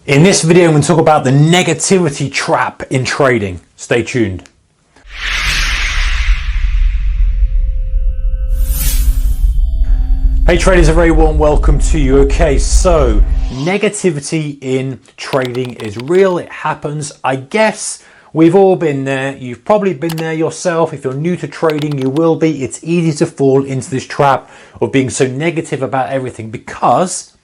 In this video, I'm going to talk about the negativity trap in trading. Stay tuned. Hey traders, a very warm welcome to you. Okay, so negativity in trading is real. It happens. I guess we've all been there. You've probably been there yourself. If you're new to trading, you will be. It's easy to fall into this trap of being so negative about everything because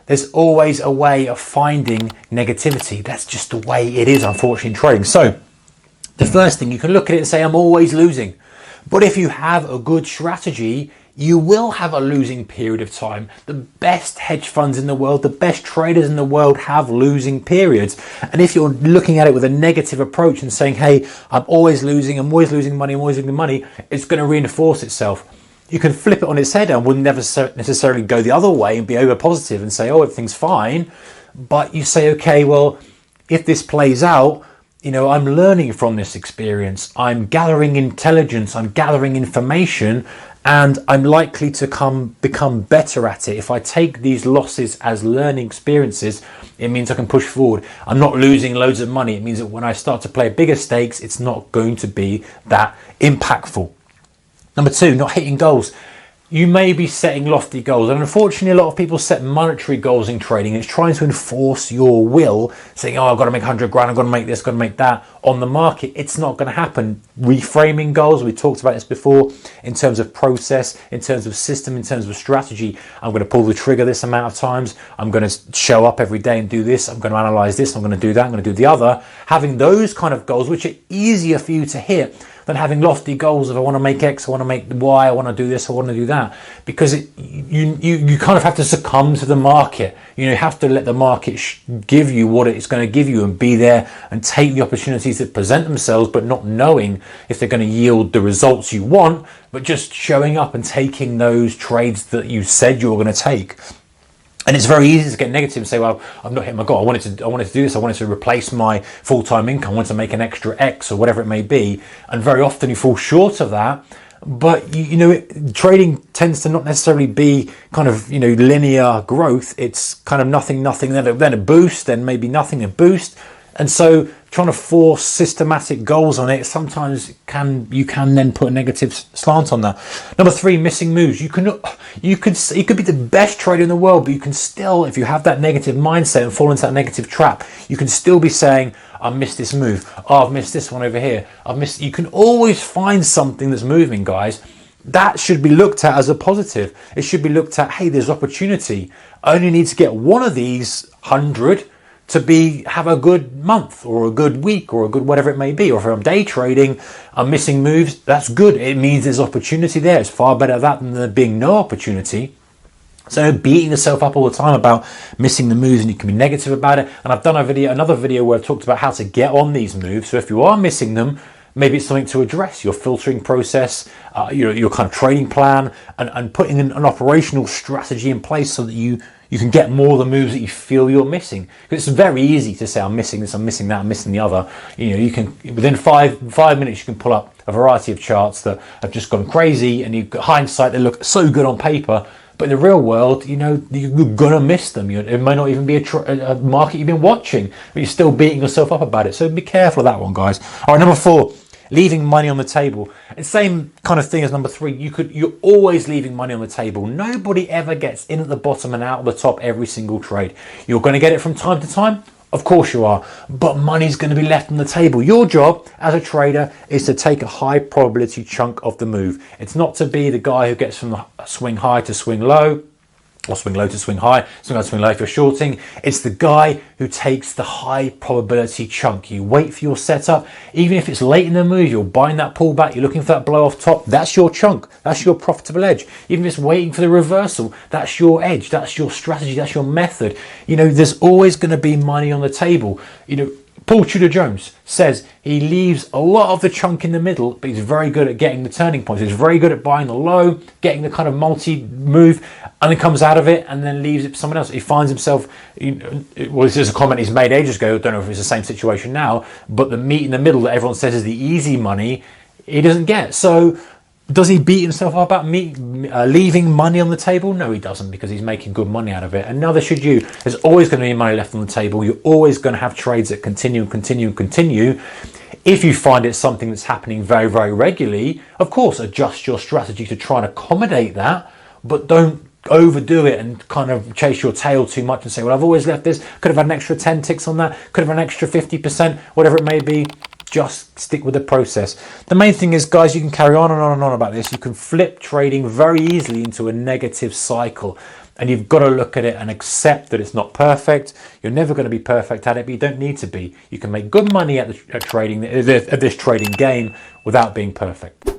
there's always a way of finding negativity. That's just the way it is, unfortunately, in trading. So the first thing, you can look at it and say, I'm always losing. But if you have a good strategy, you will have a losing period of time. The best hedge funds in the world, the best traders in the world have losing periods. And if you're looking at it with a negative approach and saying, hey, I'm always losing money, I'm always losing money, it's going to reinforce itself. You can flip it on its head and wouldn't necessarily go the other way and be over positive and say, oh, everything's fine. But you say, okay, well, if this plays out, I'm learning from this experience. I'm gathering intelligence, I'm gathering information, and I'm likely to become better at it. If I take these losses as learning experiences, it means I can push forward. I'm not losing loads of money. It means that when I start to play bigger stakes, it's not going to be that impactful. Number two, not hitting goals. You may be setting lofty goals, and unfortunately a lot of people set monetary goals in trading. It's trying to enforce your will, saying, oh, I've got to make 100 grand, I've got to make this, got to make that on the market. It's not going to happen. Reframing goals, we talked about this before, in terms of process, in terms of system, in terms of strategy. I'm going to pull the trigger this amount of times, I'm going to show up every day and do this, I'm going to analyze this, I'm going to do that, I'm going to do the other. Having those kind of goals, which are easier for you to hit than having lofty goals of I want to make X, I want to make Y, I want to do this, I want to do that. Because you kind of have to succumb to the market. You have to let the market give you what it's going to give you and be there and take the opportunities that present themselves, but not knowing if they're going to yield the results you want, but just showing up and taking those trades that you said you were going to take. And it's very easy to get negative and say, well, I've not hit my goal. I wanted to do this. I wanted to replace my full-time income. I wanted to make an extra X or whatever it may be. And very often you fall short of that. But, trading tends to not necessarily be kind of, linear growth. It's kind of nothing, then a boost, then maybe nothing, a boost. And so trying to force systematic goals on it, sometimes you can then put a negative slant on that. Number three, missing moves. You could be the best trader in the world, but you can still, if you have that negative mindset and fall into that negative trap, you can still be saying, I missed this move. Oh, I've missed this one over here. You can always find something that's moving, guys. That should be looked at as a positive. It should be looked at, hey, there's opportunity. I only need to get one of these 100 to have a good month or a good week or a good whatever it may be. Or if I'm day trading, I'm missing moves, that's good. It means there's opportunity there. It's far better that than there being no opportunity. So beating yourself up all the time about missing the moves, and you can be negative about it. And I've done another video where I've talked about how to get on these moves. So if you are missing them, maybe it's something to address your filtering process, your kind of trading plan, and putting an operational strategy in place so that you can get more of the moves that you feel you're missing. Because it's very easy to say, I'm missing this, I'm missing that, I'm missing the other. You can, within five minutes, you can pull up a variety of charts that have just gone crazy, and you've got hindsight, they look so good on paper, but in the real world, you're gonna miss them. It may not even be a market you've been watching, but you're still beating yourself up about it. So be careful of that one, guys. All right, number four, leaving money on the table. It's the same kind of thing as number three. You're always leaving money on the table. Nobody ever gets in at the bottom and out of the top every single trade. You're going to get it from time to time. Of course you are, but money's going to be left on the table. Your job as a trader is to take a high probability chunk of the move. It's not to be the guy who gets from the swing high to swing low, or swing low to swing high, swing high to swing low if you're shorting. It's the guy who takes the high probability chunk. You wait for your setup, even if it's late in the move, you're buying that pullback, you're looking for that blow off top, that's your chunk, that's your profitable edge. Even if it's waiting for the reversal, that's your edge, that's your strategy, that's your method. There's always going to be money on the table. Paul Tudor Jones says he leaves a lot of the chunk in the middle, but he's very good at getting the turning points. He's very good at buying the low, getting the kind of multi-move, and then comes out of it and then leaves it for someone else. He finds himself, this is a comment he's made ages ago, I don't know if it's the same situation now, but the meat in the middle that everyone says is the easy money, he doesn't get. So Does he beat himself up about leaving money on the table? No, he doesn't, because he's making good money out of it. And neither should you. There's always going to be money left on the table. You're always going to have trades that continue and continue and continue. If you find it's something that's happening very, very regularly, of course, adjust your strategy to try and accommodate that, but don't overdo it and kind of chase your tail too much and say, well, I've always left this, could have had an extra 10 ticks on that, could have had an extra 50%, whatever it may be. Just stick with the process. The main thing is, guys, you can carry on and on and on about this. You can flip trading very easily into a negative cycle, and you've got to look at it and accept that it's not perfect. You're never going to be perfect at it, but you don't need to be. You can make good money at this trading game without being perfect.